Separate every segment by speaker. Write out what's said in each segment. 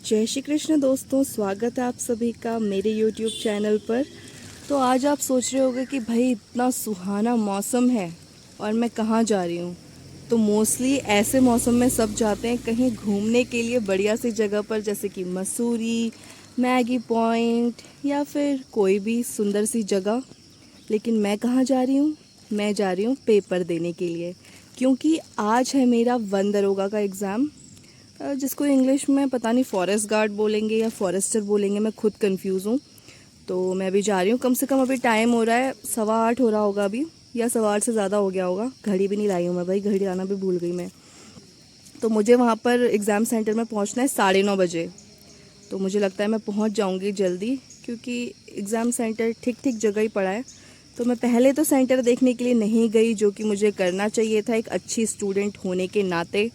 Speaker 1: जय श्री कृष्ण दोस्तों, स्वागत है आप सभी का मेरे YouTube चैनल पर। तो आज आप सोच रहे होंगे कि भाई इतना सुहाना मौसम है और मैं कहाँ जा रही हूँ। तो मोस्टली ऐसे मौसम में सब जाते हैं कहीं घूमने के लिए बढ़िया सी जगह पर, जैसे कि मसूरी, मैगी पॉइंट या फिर कोई भी सुंदर सी जगह। लेकिन मैं कहाँ जा रही हूँ? मैं जा रही हूँ पेपर देने के लिए, क्योंकि आज है मेरा वन दरोगा का एग्ज़ाम, जिसको इंग्लिश में पता नहीं फॉरेस्ट गार्ड बोलेंगे या फॉरेस्टर बोलेंगे, मैं खुद कंफ्यूज हूँ। तो मैं अभी जा रही हूँ, कम से कम अभी टाइम हो रहा है 8:15 हो रहा होगा अभी, या 8:15 से ज़्यादा हो गया होगा। घड़ी भी नहीं लाई हूँ मैं भाई, घड़ी लाना भी भूल गई मैं। तो मुझे वहाँ पर एग्ज़ाम सेंटर में पहुँचना है 9:30 बजे। तो मुझे लगता है मैं पहुँच जाऊँगी जल्दी, क्योंकि एग्ज़ाम सेंटर ठीक ठीक जगह ही पड़ा है। तो मैं पहले तो सेंटर देखने के लिए नहीं गई, जो कि मुझे करना चाहिए था एक अच्छी स्टूडेंट होने के नाते,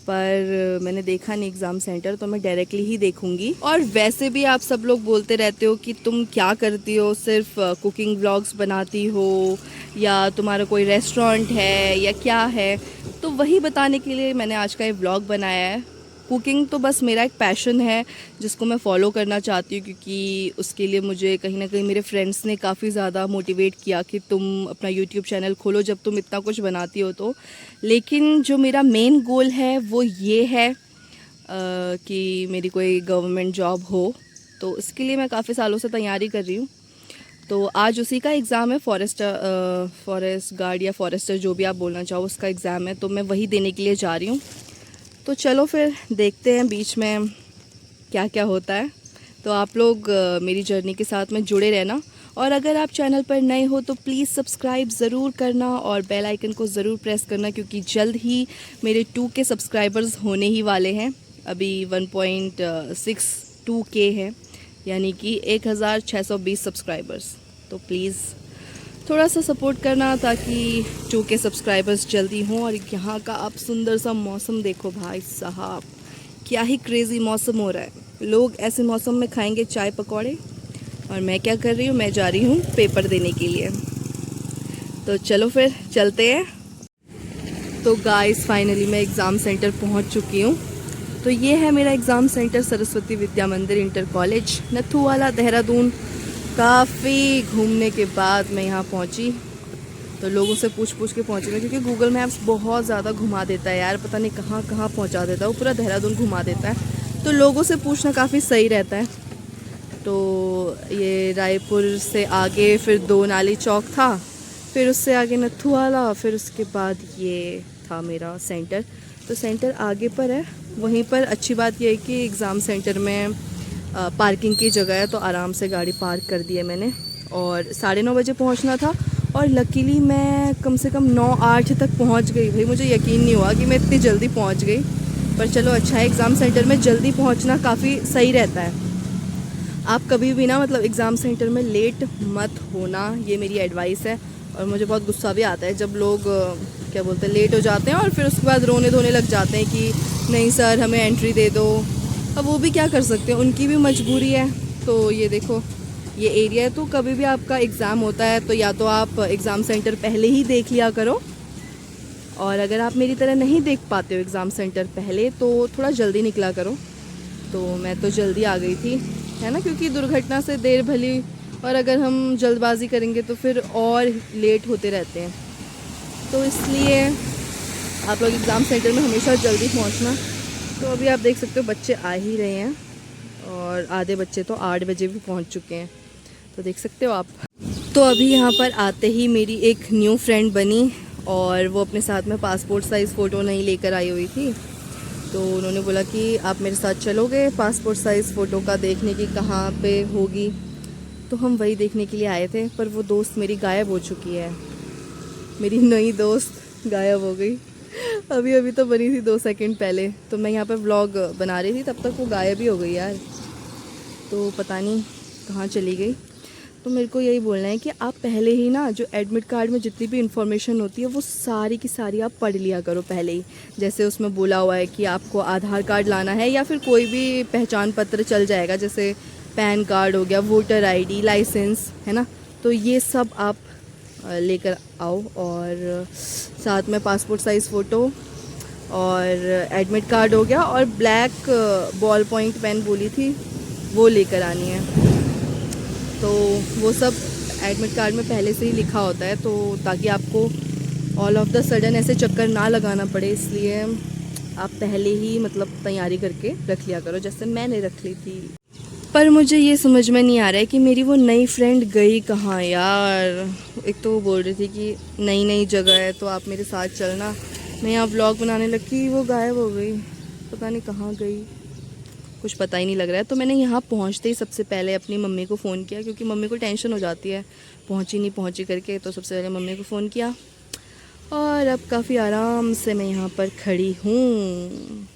Speaker 1: पर मैंने देखा नहीं एग्ज़ाम सेंटर, तो मैं डायरेक्टली ही देखूंगी। और वैसे भी आप सब लोग बोलते रहते हो कि तुम क्या करती हो, सिर्फ कुकिंग व्लॉग्स बनाती हो या तुम्हारा कोई रेस्टोरेंट है या क्या है। तो वही बताने के लिए मैंने आज का ये व्लॉग बनाया है। कुकिंग तो बस मेरा एक पैशन है जिसको मैं फॉलो करना चाहती हूँ, क्योंकि उसके लिए मुझे कहीं ना कहीं मेरे फ्रेंड्स ने काफ़ी ज़्यादा मोटिवेट किया कि तुम अपना यूट्यूब चैनल खोलो जब तुम इतना कुछ बनाती हो तो। लेकिन जो मेरा मेन गोल है वो ये है कि मेरी कोई गवर्नमेंट जॉब हो। तो इसके लिए मैं काफ़ी सालों से तैयारी कर रही हूँ। तो आज उसी का एग्ज़ाम है, फॉरेस्ट गार्ड या फॉरेस्टर जो भी आप बोलना चाहो, उसका एग्ज़ाम है। तो मैं वही देने के लिए जा रही हूँ। तो चलो फिर देखते हैं बीच में क्या क्या होता है। तो आप लोग मेरी जर्नी के साथ में जुड़े रहना, और अगर आप चैनल पर नए हो तो प्लीज़ सब्सक्राइब ज़रूर करना और बेल आइकन को ज़रूर प्रेस करना, क्योंकि जल्द ही मेरे 2K सब्सक्राइबर्स होने ही वाले हैं। अभी 1.62K है, यानी कि 1620 सब्सक्राइबर्स। तो प्लीज़ थोड़ा सा सपोर्ट करना, ताकि 2K सब्सक्राइबर्स जल्दी हों। और यहाँ का आप सुंदर सा मौसम देखो भाई साहब, क्या ही क्रेज़ी मौसम हो रहा है। लोग ऐसे मौसम में खाएंगे चाय पकौड़े, और मैं क्या कर रही हूँ, मैं जा रही हूँ पेपर देने के लिए। तो चलो फिर चलते हैं। तो गाइस फाइनली मैं एग्ज़ाम सेंटर पहुँच चुकी हूँ। तो ये है मेरा एग्ज़ाम सेंटर, सरस्वती विद्या मंदिर इंटर कॉलेज, नथुवाला, देहरादून। काफ़ी घूमने के बाद मैं यहाँ पहुँची। तो लोगों से पूछ पूछ के पहुँची मैं, क्योंकि गूगल मैप्स बहुत ज़्यादा घुमा देता है यार, पता नहीं कहाँ कहाँ पहुँचा देता है, वो पूरा देहरादून घुमा देता है। तो लोगों से पूछना काफ़ी सही रहता है। तो ये रायपुर से आगे फिर 2 नाली चौक था, फिर उससे आगे नथुवाला, फिर उसके बाद ये था मेरा सेंटर। तो सेंटर आगे पर है। वहीं पर अच्छी बात यह है कि एग्ज़ाम सेंटर में पार्किंग की जगह है, तो आराम से गाड़ी पार्क कर दी है मैंने। और 9:30 बजे पहुंचना था, और लकीली मैं कम से कम 9-8 तक पहुंच गई। भाई मुझे यकीन नहीं हुआ कि मैं इतनी जल्दी पहुंच गई, पर चलो अच्छा है, एग्ज़ाम सेंटर में जल्दी पहुंचना काफ़ी सही रहता है। आप कभी भी ना मतलब एग्ज़ाम सेंटर में लेट मत होना, ये मेरी एडवाइस है। और मुझे बहुत गुस्सा भी आता है जब लोग क्या बोलते हैं, लेट हो जाते हैं और फिर उसके बाद रोने धोने लग जाते हैं कि नहीं सर हमें एंट्री दे दो। अब वो भी क्या कर सकते हैं, उनकी भी मजबूरी है। तो ये देखो ये एरिया है। तो कभी भी आपका एग्ज़ाम होता है तो या तो आप एग्ज़ाम सेंटर पहले ही देख लिया करो, और अगर आप मेरी तरह नहीं देख पाते हो एग्ज़ाम सेंटर पहले, तो थोड़ा जल्दी निकला करो। तो मैं तो जल्दी आ गई थी, है ना, क्योंकि दुर्घटना से देर भली, और अगर हम जल्दबाजी करेंगे तो फिर और लेट होते रहते हैं। तो इसलिए आप लोग एग्ज़ाम सेंटर में हमेशा जल्दी पहुंचना। तो अभी आप देख सकते हो बच्चे आ ही रहे हैं, और आधे बच्चे तो 8 बजे भी पहुंच चुके हैं, तो देख सकते हो आप। तो अभी यहाँ पर आते ही मेरी एक न्यू फ्रेंड बनी, और वो अपने साथ में पासपोर्ट साइज़ फ़ोटो नहीं लेकर आई हुई थी। तो उन्होंने बोला कि आप मेरे साथ चलोगे पासपोर्ट साइज़ फ़ोटो का देखने की, कहाँ पे होगी। तो हम वही देखने के लिए आए थे, पर वो दोस्त मेरी गायब हो चुकी है। मेरी नई दोस्त गायब हो गई, अभी अभी तो बनी थी 2 सेकंड पहले। तो मैं यहाँ पे व्लॉग बना रही थी, तब तक वो गायब ही हो गई यार। तो पता नहीं कहाँ चली गई। तो मेरे को यही बोलना है कि आप पहले ही ना जो एडमिट कार्ड में जितनी भी इन्फॉर्मेशन होती है वो सारी की सारी आप पढ़ लिया करो पहले ही। जैसे उसमें बोला हुआ है कि आपको आधार कार्ड लाना है, या फिर कोई भी पहचान पत्र चल जाएगा, जैसे पैन कार्ड हो गया, वोटर आईडी, लाइसेंस, है ना। तो ये सब आप लेकर आओ, और साथ में पासपोर्ट साइज़ फ़ोटो, और एडमिट कार्ड हो गया, और ब्लैक बॉल पॉइंट पेन बोली थी वो लेकर आनी है। तो वो सब एडमिट कार्ड में पहले से ही लिखा होता है, तो ताकि आपको ऑल ऑफ द सडन ऐसे चक्कर ना लगाना पड़े, इसलिए आप पहले ही मतलब तैयारी करके रख लिया करो, जैसे मैंने रख ली थी। पर मुझे ये समझ में नहीं आ रहा है कि मेरी वो नई फ्रेंड गई कहाँ यार। एक तो वो बोल रही थी कि नई नई जगह है तो आप मेरे साथ चलना, मैं यहाँ व्लॉग बनाने लगी, वो गायब हो गई, पता नहीं कहाँ गई, कुछ पता ही नहीं लग रहा है। तो मैंने यहाँ पहुँचते ही सबसे पहले अपनी मम्मी को फ़ोन किया, क्योंकि मम्मी को टेंशन हो जाती है पहुँची नहीं पहुँची करके। तो सबसे पहले मम्मी को फ़ोन किया, और अब काफ़ी आराम से मैं यहाँ पर खड़ी हूँ।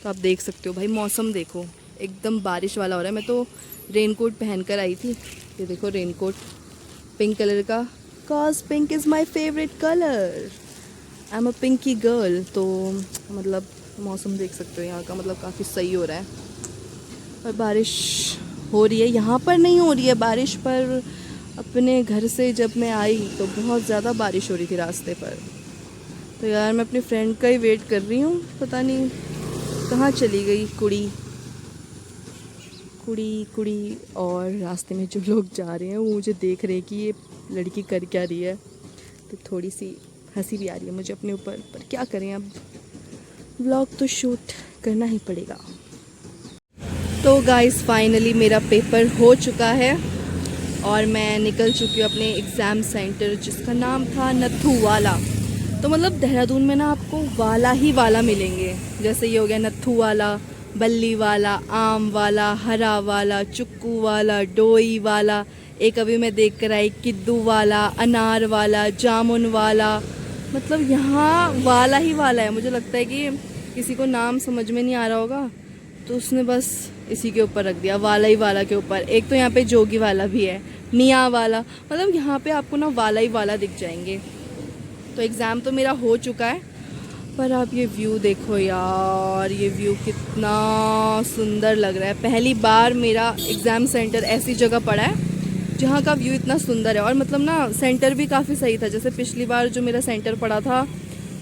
Speaker 1: तो आप देख सकते हो भाई, मौसम देखो एकदम बारिश वाला हो रहा है। मैं तो रेनकोट पहन कर आई थी, ये देखो रेनकोट पिंक कलर का, cause pink is my favourite colour, I am a pinky girl. तो मतलब मौसम देख सकते हो यहाँ का, मतलब काफ़ी सही हो रहा है। और बारिश हो रही है, यहाँ पर नहीं हो रही है बारिश, पर अपने घर से जब मैं आई तो बहुत ज़्यादा बारिश हो रही थी रास्ते पर। तो यार मैं अपनी फ्रेंड का ही वेट कर रही हूँ, पता नहीं कहाँ चली गई कुड़ी कुड़ी कुड़ी। और रास्ते में जो लोग जा रहे हैं वो मुझे देख रहे हैं कि ये लड़की कर क्या रही है, तो थोड़ी सी हंसी भी आ रही है मुझे अपने ऊपर, पर क्या करें, अब व्लॉग तो शूट करना ही पड़ेगा। तो गाइस फाइनली मेरा पेपर हो चुका है और मैं निकल चुकी हूँ अपने एग्ज़ाम सेंटर, जिसका नाम था नत्थू वाला। तो मतलब देहरादून में ना आपको वाला ही वाला मिलेंगे, जैसे ये हो गया नत्थू वाला, बल्ली वाला, आम वाला, हरा वाला, चुक्कू वाला, डोई वाला, एक अभी मैं देख कर आई किद्दू वाला, अनार वाला, जामुन वाला। मतलब यहाँ वाला ही वाला है। मुझे लगता है कि किसी को नाम समझ में नहीं आ रहा होगा तो उसने बस इसी के ऊपर रख दिया, वाला ही वाला के ऊपर। एक तो यहाँ पे जोगी वाला भी है, मियाँ वाला, मतलब यहाँ पे आपको ना वाला ही वाला दिख जाएंगे। तो एग्ज़ाम तो मेरा हो चुका है, पर आप ये व्यू देखो यार, ये व्यू कितना सुंदर लग रहा है। पहली बार मेरा एग्ज़ाम सेंटर ऐसी जगह पड़ा है जहाँ का व्यू इतना सुंदर है। और मतलब ना सेंटर भी काफ़ी सही था, जैसे पिछली बार जो मेरा सेंटर पड़ा था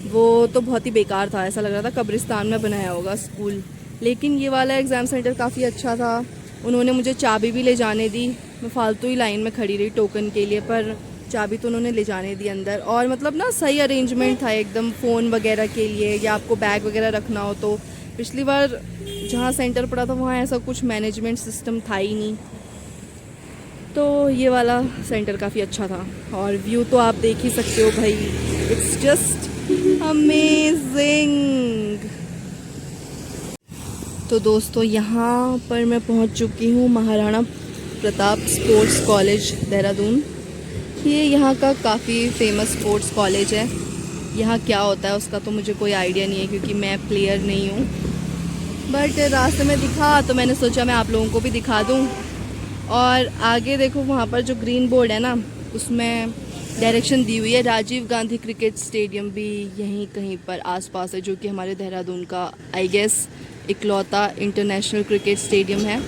Speaker 1: वो तो बहुत ही बेकार था, ऐसा लग रहा था कब्रिस्तान में बनाया होगा स्कूल। लेकिन ये वाला एग्ज़ाम सेंटर काफ़ी अच्छा था। उन्होंने मुझे चाबी भी ले जाने दी, मैं फालतू ही लाइन में खड़ी रही टोकन के लिए, पर चाबी तो उन्होंने ले जाने दी अंदर। और मतलब ना सही अरेंजमेंट था एकदम, फ़ोन वगैरह के लिए या आपको बैग वगैरह रखना हो तो। पिछली बार जहाँ सेंटर पड़ा था वहाँ ऐसा कुछ मैनेजमेंट सिस्टम था ही नहीं। तो ये वाला सेंटर काफ़ी अच्छा था, और व्यू तो आप देख ही सकते हो भाई, इट्स जस्ट अमेजिंग। तो दोस्तों यहाँ पर मैं पहुँच चुकी हूँ महाराणा प्रताप स्पोर्ट्स कॉलेज देहरादून। ये यहाँ का काफ़ी फेमस स्पोर्ट्स कॉलेज है। यहाँ क्या होता है उसका तो मुझे कोई आइडिया नहीं है, क्योंकि मैं प्लेयर नहीं हूँ, बट रास्ते में दिखा तो मैंने सोचा मैं आप लोगों को भी दिखा दूँ। और आगे देखो वहाँ पर जो ग्रीन बोर्ड है ना, उसमें डायरेक्शन दी हुई है, राजीव गांधी क्रिकेट स्टेडियम भी यहीं कहीं पर आसपास है, जो कि हमारे देहरादून का आई गेस इकलौता इंटरनेशनल क्रिकेट स्टेडियम है।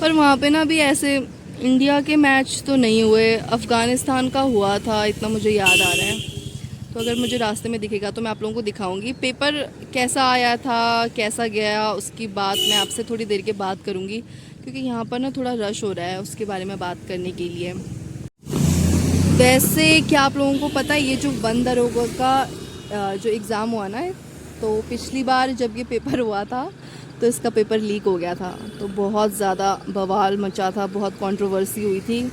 Speaker 1: पर वहाँ पे ना भी ऐसे इंडिया के मैच तो नहीं हुए, अफ़गानिस्तान का हुआ था, इतना मुझे याद आ रहा है। तो अगर मुझे रास्ते में दिखेगा तो मैं आप लोगों को दिखाऊंगी। पेपर कैसा आया था, कैसा गया, उसकी बात मैं आपसे थोड़ी देर के बाद करूँगी, क्योंकि यहाँ पर ना थोड़ा रश हो रहा है, उसके बारे में बात करने के लिए। वैसे क्या आप लोगों को पता है, ये जो वन दरोगा का जो एग्ज़ाम हुआ ना, तो पिछली बार जब ये पेपर हुआ था तो इसका पेपर लीक हो गया था, तो बहुत ज़्यादा बवाल मचा था, बहुत कंट्रोवर्सी हुई थी।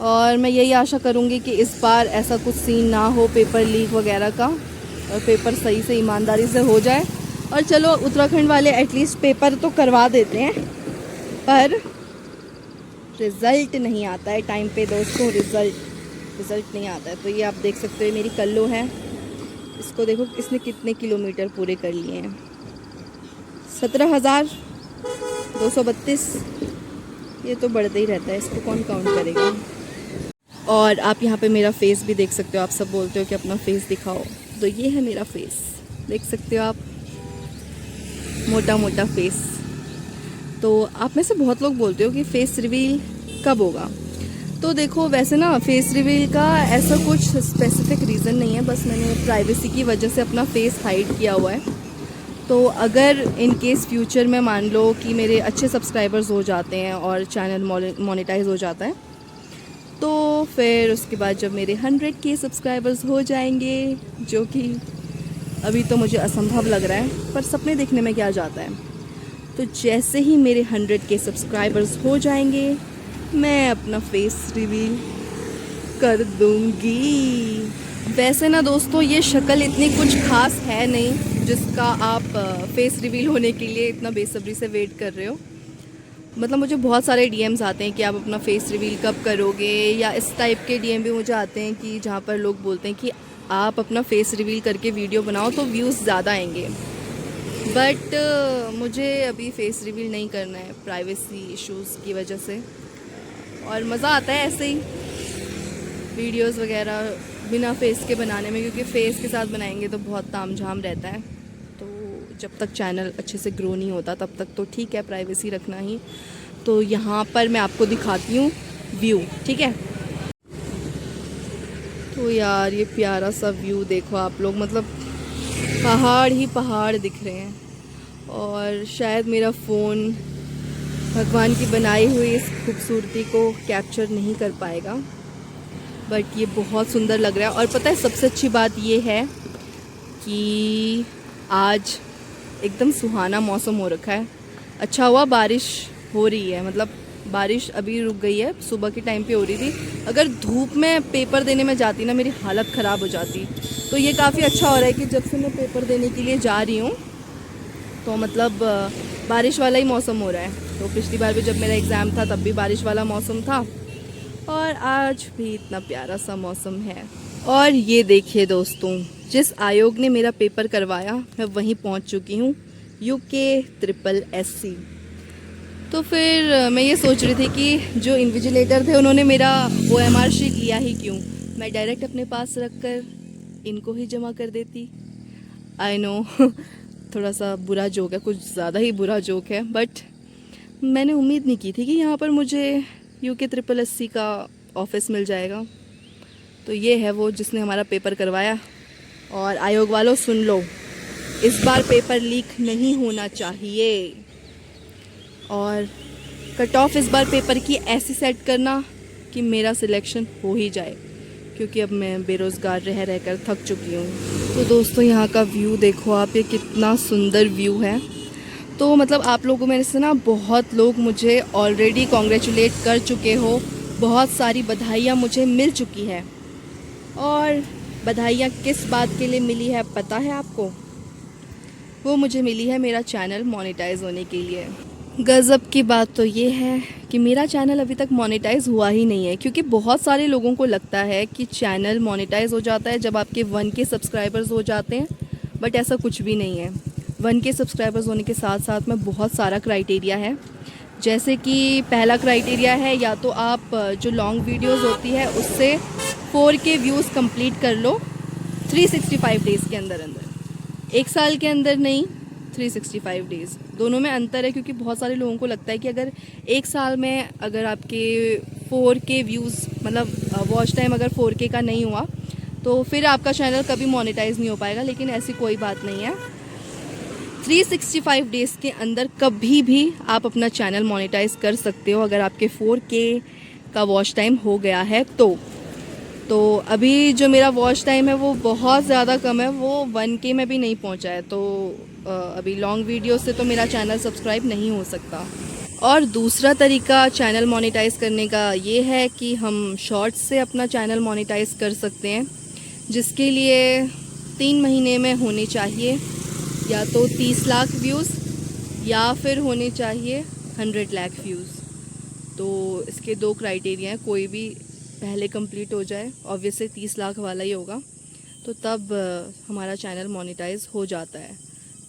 Speaker 1: और मैं यही आशा करूँगी कि इस बार ऐसा कुछ सीन ना हो पेपर लीक वगैरह का, और पेपर सही से ईमानदारी से हो जाए। और चलो उत्तराखंड वाले एटलीस्ट पेपर तो करवा देते हैं, पर रिज़ल्ट नहीं आता है टाइम पे दोस्तों, रिज़ल्ट नहीं आता है। तो ये आप देख सकते हो मेरी कल्लो है, इसको देखो इसने कितने किलोमीटर पूरे कर लिए हैं, 17,232। ये तो बढ़ते ही रहता है, इसको कौन काउंट करेगा। और आप यहाँ पे मेरा फेस भी देख सकते हो, आप सब बोलते हो कि अपना फेस दिखाओ, तो ये है मेरा फेस, देख सकते हो आप, मोटा मोटा फेस। तो आप में से बहुत लोग बोलते हो कि फेस रिवील कब होगा, तो देखो वैसे ना फेस रिवील का ऐसा कुछ स्पेसिफिक रीज़न नहीं है, बस मैंने प्राइवेसी की वजह से अपना फेस हाइड किया हुआ है। तो अगर इन केस फ्यूचर में मान लो कि मेरे अच्छे सब्सक्राइबर्स हो जाते हैं और चैनल मोनेटाइज हो जाता है, तो फिर उसके बाद जब मेरे 100K सब्सक्राइबर्स हो जाएंगे, जो कि अभी तो मुझे असंभव लग रहा है, पर सपने देखने में क्या जाता है, तो जैसे ही मेरे 100K सब्सक्राइबर्स हो जाएंगे मैं अपना फेस रिवील कर दूंगी। वैसे ना दोस्तों, ये शक्ल इतनी कुछ खास है नहीं जिसका आप फेस रिवील होने के लिए इतना बेसब्री से वेट कर रहे हो। मतलब मुझे बहुत सारे डीएम्स आते हैं कि आप अपना फेस रिवील कब करोगे, या इस टाइप के डीएम भी मुझे आते हैं कि जहाँ पर लोग बोलते हैं कि आप अपना फेस रिवील करके वीडियो बनाओ तो व्यूज़ ज़्यादा आएंगे। बट मुझे अभी फेस रिवील नहीं करना है प्राइवेसी इश्यूज़ की वजह से, और मज़ा आता है ऐसे ही वीडियोस वगैरह बिना फेस के बनाने में, क्योंकि फेस के साथ बनाएंगे तो बहुत तामझाम रहता है। तो जब तक चैनल अच्छे से ग्रो नहीं होता तब तक तो ठीक है प्राइवेसी रखना ही। तो यहाँ पर मैं आपको दिखाती हूँ व्यू, ठीक है। तो यार ये प्यारा सा व्यू देखो आप लोग, मतलब पहाड़ ही पहाड़ दिख रहे हैं, और शायद मेरा फ़ोन भगवान की बनाई हुई इस खूबसूरती को कैप्चर नहीं कर पाएगा, बट ये बहुत सुंदर लग रहा है। और पता है सबसे अच्छी बात ये है कि आज एकदम सुहाना मौसम हो रखा है। अच्छा हुआ बारिश हो रही है, मतलब बारिश अभी रुक गई है, सुबह के टाइम पे हो रही थी। अगर धूप में पेपर देने में जाती ना, मेरी हालत ख़राब हो जाती। तो ये काफ़ी अच्छा हो रहा है कि जब से मैं पेपर देने के लिए जा रही हूँ तो मतलब बारिश वाला ही मौसम हो रहा है। तो पिछली बार भी जब मेरा एग्ज़ाम था तब भी बारिश वाला मौसम था, और आज भी इतना प्यारा सा मौसम है। और ये देखिए दोस्तों, जिस आयोग ने मेरा पेपर करवाया मैं वहीं पहुंच चुकी हूँ, UK-SSC। तो फिर मैं ये सोच रही थी कि जो इन्विजिलेटर थे उन्होंने मेरा OMR शीट लिया ही क्यों, मैं डायरेक्ट अपने पास रख कर इनको ही जमा कर देती। आई नो थोड़ा सा बुरा जोक है, कुछ ज़्यादा ही बुरा जोक है, बट मैंने उम्मीद नहीं की थी कि यहाँ पर मुझे UK-SSC का ऑफिस मिल जाएगा। तो ये है वो जिसने हमारा पेपर करवाया। और आयोग वालों सुन लो, इस बार पेपर लीक नहीं होना चाहिए, और कट ऑफ इस बार पेपर की ऐसी सेट करना कि मेरा सिलेक्शन हो ही जाए, क्योंकि अब मैं बेरोज़गार रह रह कर थक चुकी हूँ। तो दोस्तों यहाँ का व्यू देखो आप, ये कितना सुंदर व्यू है। तो मतलब आप लोगों में से ना बहुत लोग मुझे ऑलरेडी कॉन्ग्रेचुलेट कर चुके हो, बहुत सारी बधाइयाँ मुझे मिल चुकी है। और बधाइयाँ किस बात के लिए मिली है पता है आपको? वो मुझे मिली है मेरा चैनल मोनेटाइज होने के लिए। गज़ब की बात तो ये है कि मेरा चैनल अभी तक मोनेटाइज हुआ ही नहीं है, क्योंकि बहुत सारे लोगों को लगता है कि चैनल मोनेटाइज हो जाता है जब आपके 1K सब्सक्राइबर्स हो जाते हैं, बट ऐसा कुछ भी नहीं है। 1K सब्सक्राइबर्स होने के साथ साथ में बहुत सारा क्राइटेरिया है। जैसे कि पहला क्राइटेरिया है, या तो आप जो लॉन्ग वीडियोस होती है उससे 4K व्यूज़ कंप्लीट कर लो 365 डेज़ के अंदर अंदर, एक साल के अंदर नहीं, 365 डेज़। दोनों में अंतर है, क्योंकि बहुत सारे लोगों को लगता है कि अगर एक साल में अगर आपके 4K व्यूज़, मतलब वॉच टाइम अगर 4K का नहीं हुआ तो फिर आपका चैनल कभी मोनेटाइज नहीं हो पाएगा, लेकिन ऐसी कोई बात नहीं है। 365 डेज़ के अंदर कभी भी आप अपना चैनल मोनेटाइज कर सकते हो, अगर आपके 4K का वॉच टाइम हो गया है तो अभी जो मेरा वॉच टाइम है वो बहुत ज़्यादा कम है, वो 1K में भी नहीं पहुंचा है। तो अभी लॉन्ग वीडियो से तो मेरा चैनल सब्सक्राइब नहीं हो सकता। और दूसरा तरीका चैनल मोनेटाइज करने का ये है कि हम शॉर्ट्स से अपना चैनल मोनेटाइज कर सकते हैं, जिसके लिए 3 महीने में होने चाहिए या तो 30 लाख व्यूज़, या फिर होने चाहिए 100 लाख व्यूज़। तो इसके 2 क्राइटेरिया हैं, कोई भी पहले कंप्लीट हो जाए, ऑब्वियसली 30 लाख वाला ही होगा, तो तब हमारा चैनल मोनेटाइज हो जाता है।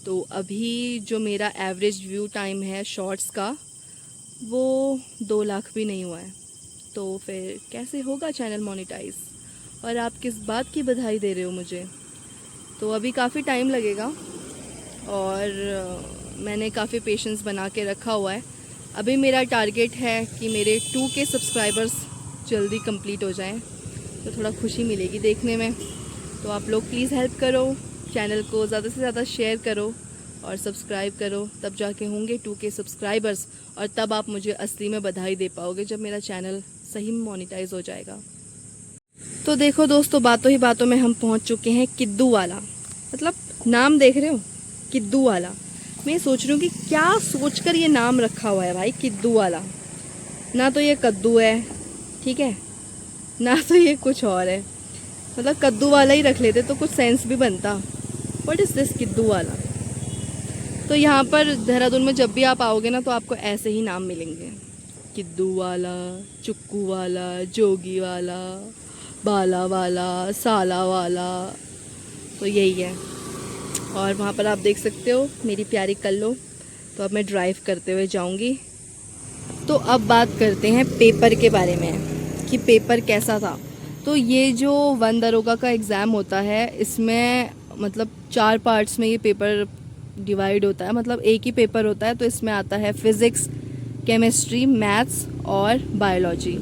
Speaker 1: तो अभी जो मेरा एवरेज व्यू टाइम है शॉर्ट्स का वो 2 लाख भी नहीं हुआ है, तो फिर कैसे होगा चैनल मोनेटाइज? और आप किस बात की बधाई दे रहे हो मुझे? तो अभी काफ़ी टाइम लगेगा, और मैंने काफ़ी पेशेंस बना के रखा हुआ है। अभी मेरा टारगेट है कि मेरे 2K सब्सक्राइबर्स जल्दी कंप्लीट हो जाएं तो थोड़ा खुशी मिलेगी देखने में। तो आप लोग प्लीज़ हेल्प करो, चैनल को ज़्यादा से ज़्यादा शेयर करो और सब्सक्राइब करो, तब जाके होंगे 2K सब्सक्राइबर्स और तब आप मुझे असली में बधाई दे पाओगे जब मेरा चैनल सही में मोनेटाइज हो जाएगा। तो देखो दोस्तों, बातों ही बातों में हम पहुंच चुके हैं किद्दू वाला। मतलब नाम देख रहे हो, किद्दू वाला। मैं सोच रही हूँ कि क्या सोचकर ये नाम रखा हुआ है भाई, किद्दू वाला। ना तो ये कद्दू है, ठीक है, ना तो ये कुछ और है। मतलब कद्दू वाला ही रख लेते तो कुछ सेंस भी बनता। व्हाट इज़ दिस किद्दू वाला। तो यहाँ पर देहरादून में जब भी आप आओगे ना तो आपको ऐसे ही नाम मिलेंगे, किद्दू वाला, चुक्कू वाला, जोगी वाला, बाला वाला, साला वाला। तो यही है। और वहाँ पर आप देख सकते हो मेरी प्यारी कल्लो। तो अब मैं ड्राइव करते हुए जाऊँगी। तो अब बात करते हैं पेपर के बारे में कि पेपर कैसा था। तो ये जो वन दरोगा का एग्ज़ाम होता है, इसमें मतलब 4 पार्ट्स में ये पेपर डिवाइड होता है। मतलब एक ही पेपर होता है। तो इसमें आता है फिज़िक्स, केमिस्ट्री, मैथ्स और बायोलॉजी।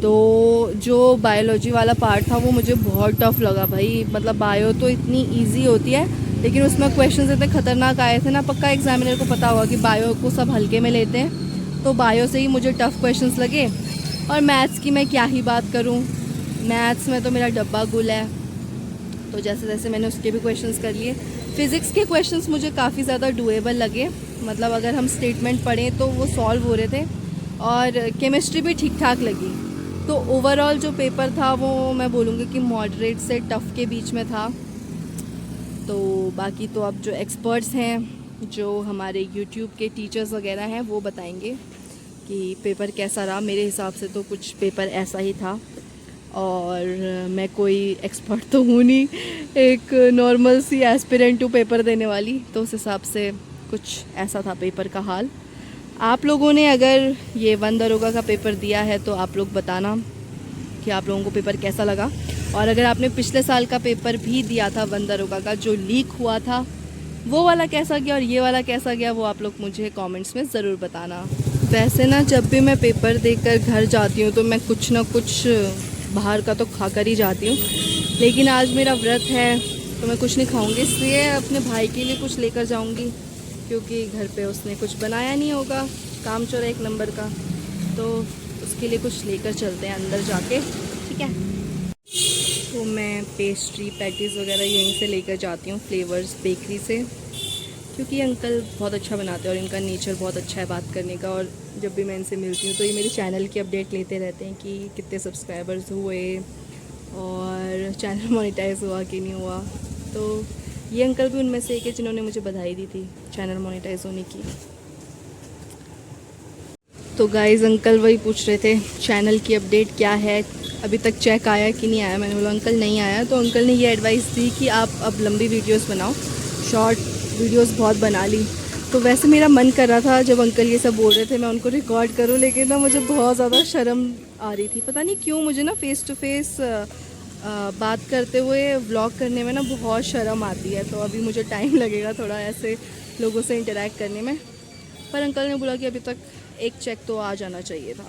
Speaker 1: तो जो बायोलॉजी वाला पार्ट था वो मुझे बहुत टफ़ लगा भाई। मतलब बायो तो इतनी इजी होती है, लेकिन उसमें क्वेश्चंस इतने ख़तरनाक आए थे ना। पक्का एग्जामिनर को पता होगा कि बायो को सब हल्के में लेते हैं, तो बायो से ही मुझे टफ़ क्वेश्चंस लगे। और मैथ्स की मैं क्या ही बात करूं, मैथ्स में तो मेरा डब्बा गुल है। तो जैसे जैसे मैंने उसके भी क्वेश्चंस कर लिए। फ़िज़िक्स के क्वेश्चंस मुझे काफ़ी ज़्यादा डूएबल लगे। मतलब अगर हम स्टेटमेंट पढ़ें तो वो सॉल्व हो रहे थे। और केमिस्ट्री भी ठीक ठाक लगी। तो ओवरऑल जो पेपर था वो मैं बोलूँगी कि मॉडरेट से टफ़ के बीच में था। तो बाकी तो अब जो एक्सपर्ट्स हैं, जो हमारे यूट्यूब के टीचर्स वगैरह हैं, वो बताएंगे कि पेपर कैसा रहा। मेरे हिसाब से तो कुछ पेपर ऐसा ही था। और मैं कोई एक्सपर्ट तो हूँ नहीं, एक नॉर्मल सी एस्पिरेंट हूँ पेपर देने वाली। तो उस हिसाब से कुछ ऐसा था पेपर का हाल। आप लोगों ने अगर ये वन दरोगा का पेपर दिया है तो आप लोग बताना कि आप लोगों को पेपर कैसा लगा। और अगर आपने पिछले साल का पेपर भी दिया था वन दरोगा का जो लीक हुआ था, वो वाला कैसा गया और ये वाला कैसा गया, वो आप लोग मुझे कमेंट्स में ज़रूर बताना। वैसे ना जब भी मैं पेपर देकर घर जाती हूँ तो मैं कुछ ना कुछ बाहर का तो खा कर ही जाती हूँ। लेकिन आज मेरा व्रत है तो मैं कुछ नहीं खाऊंगी, इसलिए अपने भाई के लिए कुछ लेकर जाऊंगी, क्योंकि घर पे उसने कुछ बनाया नहीं होगा, काम चोरा एक नंबर का। तो उसके लिए कुछ लेकर चलते हैं अंदर जाके, ठीक है। तो मैं पेस्ट्री पैटीज़ वगैरह यहीं से लेकर जाती हूँ, फ्लेवर्स बेकरी से, क्योंकि अंकल बहुत अच्छा बनाते हैं और इनका नेचर बहुत अच्छा है बात करने का। और जब भी मैं इनसे मिलती हूँ तो ये मेरे चैनल की अपडेट लेते रहते हैं कि कितने सब्सक्राइबर्स हुए और चैनल मोनेटाइज हुआ कि नहीं हुआ। तो ये अंकल भी उनमें से एक है जिन्होंने मुझे बधाई दी थी चैनल मोनेटाइज होने की। तो गाइस अंकल वही पूछ रहे थे चैनल की अपडेट क्या है, अभी तक चेक आया कि नहीं आया। मैंने बोला अंकल नहीं आया। तो अंकल ने ये एडवाइस दी कि आप अब लंबी वीडियोस बनाओ, शॉर्ट वीडियोस बहुत बना ली। तो वैसे मेरा मन कर रहा था जब अंकल ये सब बोल रहे थे मैं उनको रिकॉर्ड करूं, लेकिन ना मुझे बहुत ज़्यादा शर्म आ रही थी। पता नहीं क्यों मुझे ना फ़ेस टू फेस बात करते हुए व्लॉग करने में ना बहुत शर्म आती है। तो अभी मुझे टाइम लगेगा थोड़ा ऐसे लोगों से इंटरेक्ट करने में। पर अंकल ने बोला कि अभी तक एक चेक तो आ जाना चाहिए था।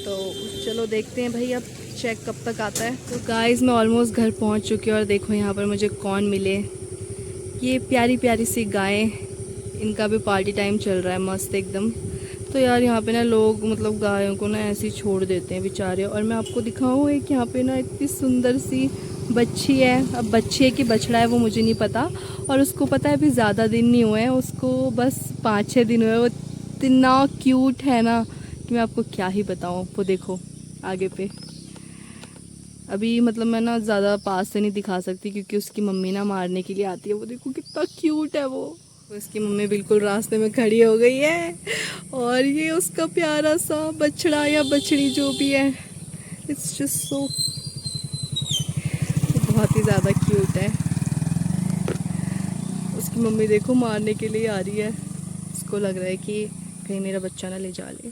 Speaker 1: तो चलो देखते हैं भाई अब चेक कब तक आता है। तो गाइस मैं ऑलमोस्ट घर पहुंच चुकी हूँ और देखो यहाँ पर मुझे कौन मिले, ये प्यारी प्यारी सी गायें। इनका भी पार्टी टाइम चल रहा है मस्त एकदम। तो यार यहाँ पे ना लोग मतलब गायों को ना ऐसे ही छोड़ देते हैं बेचारे। और मैं आपको दिखाऊँ एक यहाँ पे ना इतनी सुंदर सी बच्ची है। अब बच्ची है कि बछड़ा है वो मुझे नहीं पता। और उसको पता है अभी ज़्यादा दिन नहीं हुए हैं, उसको बस 5-6 दिन हुए। वो इतना क्यूट है ना कि मैं आपको क्या ही बताऊँ। वो देखो आगे पे, अभी मतलब मैं ना ज़्यादा पास से नहीं दिखा सकती क्योंकि उसकी मम्मी ना मारने के लिए आती है। वो देखो कितना क्यूट है वो। तो इसकी मम्मी बिल्कुल रास्ते में खड़ी हो गई है और ये उसका प्यारा सा बछड़ा या बछड़ी जो भी है, इट्स जस्ट सो, बहुत ही ज़्यादा क्यूट है। उसकी मम्मी देखो मारने के लिए आ रही है, उसको लग रहा है कि कहीं मेरा बच्चा ना ले जा ले।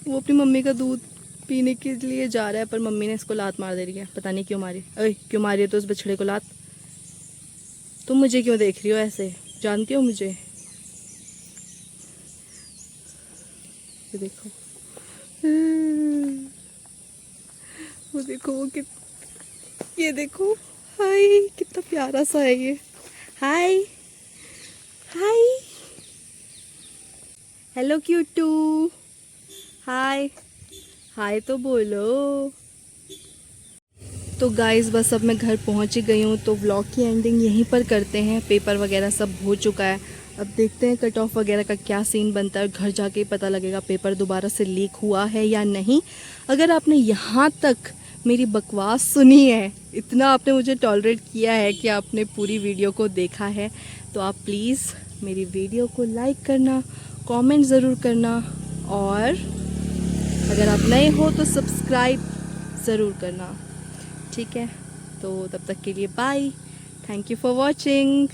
Speaker 1: वो अपनी मम्मी का दूध पीने के लिए जा रहा है पर मम्मी ने इसको लात मार दे रही है। पता नहीं क्यों मारी, अरे क्यों मारी है तो उस बछड़े को लात। तुम मुझे क्यों देख रही हो ऐसे, जानती हो मुझे? ये देखो वो देखो ये देखो, हाय कितना प्यारा सा है ये। हाय हाय, हेलो क्यूटू, हाय हाय तो बोलो। तो गाइस बस अब मैं घर पहुंच ही गई हूँ, तो व्लॉग की एंडिंग यहीं पर करते हैं। पेपर वगैरह सब हो चुका है, अब देखते हैं कट ऑफ वगैरह का क्या सीन बनता है। घर जाके ही पता लगेगा पेपर दोबारा से लीक हुआ है या नहीं। अगर आपने यहाँ तक मेरी बकवास सुनी है, इतना आपने मुझे टॉलरेट किया है कि आपने पूरी वीडियो को देखा है, तो आप प्लीज़ मेरी वीडियो को लाइक करना, कमेंट ज़रूर करना, और अगर आप नए हो तो सब्सक्राइब ज़रूर करना। ठीक है, तो तब तक के लिए bye, thank you for watching.